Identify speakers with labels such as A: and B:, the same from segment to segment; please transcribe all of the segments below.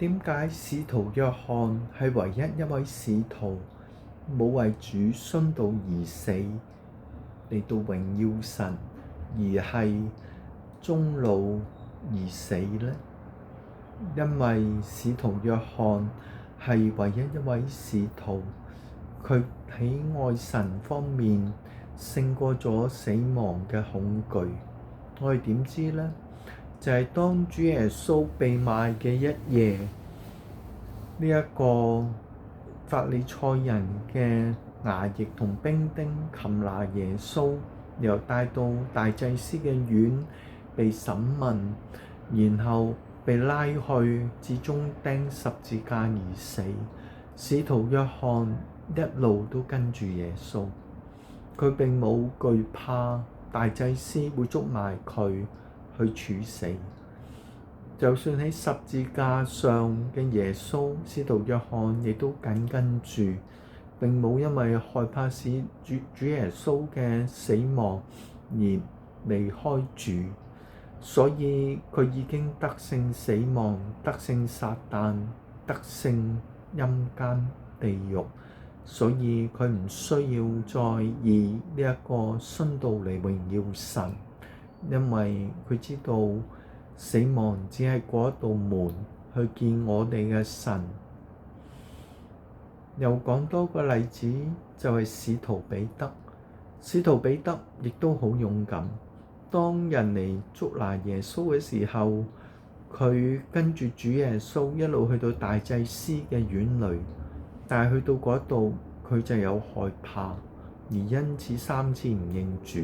A: 點解使徒約翰係唯一一位使徒冇為主殉道而死，嚟到榮耀神，而係終老而死呢？因為使徒約翰係唯一一位使徒，佢喺愛神方面勝過咗死亡嘅恐懼。我哋點知呢？就係當主耶穌被賣嘅一夜，呢一個法利賽人嘅衙役同兵丁擒拿耶穌，又帶到大祭司嘅院被審問，然後被拉去至終釘十字架而死。使徒約翰一路都跟住耶穌，佢並冇懼怕大祭司會捉埋佢去處死。就算喺十字架上嘅耶穌，使徒約翰亦都緊跟住，並冇因為害怕使主耶穌嘅死亡而離開主，所以佢已經得勝死亡，得勝撒旦，得勝陰間地獄，所以佢唔需要再以呢一個殉道嚟榮耀神，因為佢知道死亡只係過一道門去見我哋嘅神。又講多個例子，就係使徒彼得。使徒彼得亦都好勇敢。當人嚟捉拿耶穌嘅時候，佢跟住主耶穌一路去到大祭司嘅院裏，但係去到嗰度佢就有害怕，而因此3次唔認主。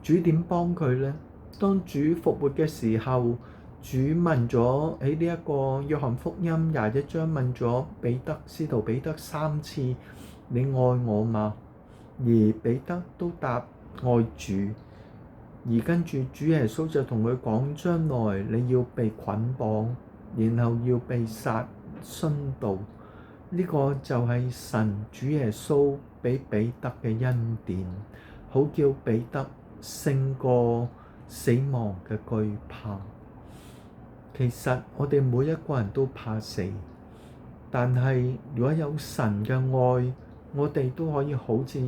A: 主點幫佢呢？當主復活嘅時候，主問咗喺呢一個約翰福音21章問咗使徒彼得3次：你愛我嗎？而彼得都答愛主。而跟住主耶穌就同佢講，將來你要被捆綁，然後要被殺殉道。呢個就係神主耶穌俾彼得嘅恩典，好叫彼得勝過死亡嘅懼怕。其實我哋每一個人都怕死，但係如果有神嘅愛，我哋都可以好似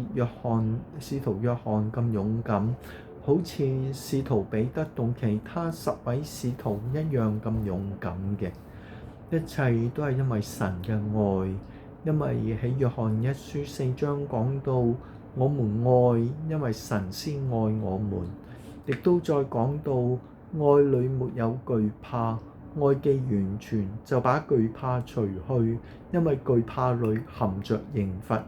A: 使徒約翰咁勇敢，好似使徒彼得同其他10位使徒一樣咁勇敢嘅。一切都係因為神嘅愛，因為喺約翰1書4章講到，我們愛，因為神先愛我們。亦都再講到，愛裏沒有懼怕，愛既完全，就把懼怕除去，因為懼怕裏含着刑罰。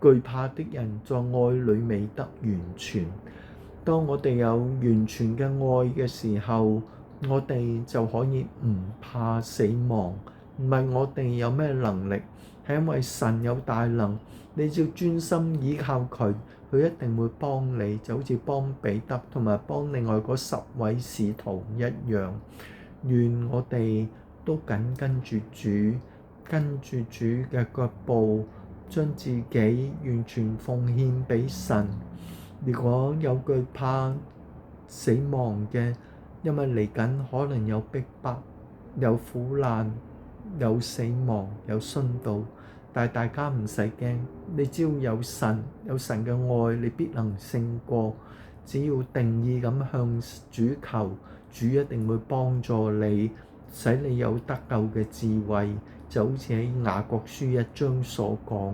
A: 懼怕的人在愛裏未得完全。當我哋有完全嘅愛嘅時候，我哋就可以唔怕死亡。唔係我哋有咩能力，係因為神有大能。你只要專心依靠佢，佢一定會幫你，就好似幫彼得同埋幫另外嗰10位使徒一樣。願我哋都緊跟住主，跟住主嘅腳步，將自己完全奉獻俾神。如果有懼怕死亡嘅，因為嚟緊可能有逼迫、有苦難、有死亡、有殉道，但係大家唔使驚，你只要有神嘅愛，你必能勝過。只要定意咁向主求，主一定會幫助你，使你有得救嘅智慧。就好似喺雅各書1章所講，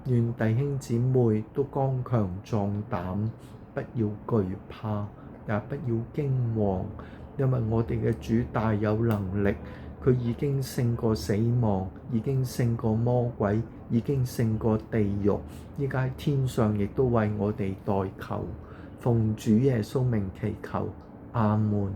A: 願弟兄姊妹都剛強壯膽，不要懼怕，也不要驚惶，因為我哋嘅主大有能力，佢已經勝過死亡，已經勝過魔鬼，已經勝過地獄，依家喺天上亦都為我哋代求。奉主耶穌名祈求，阿門。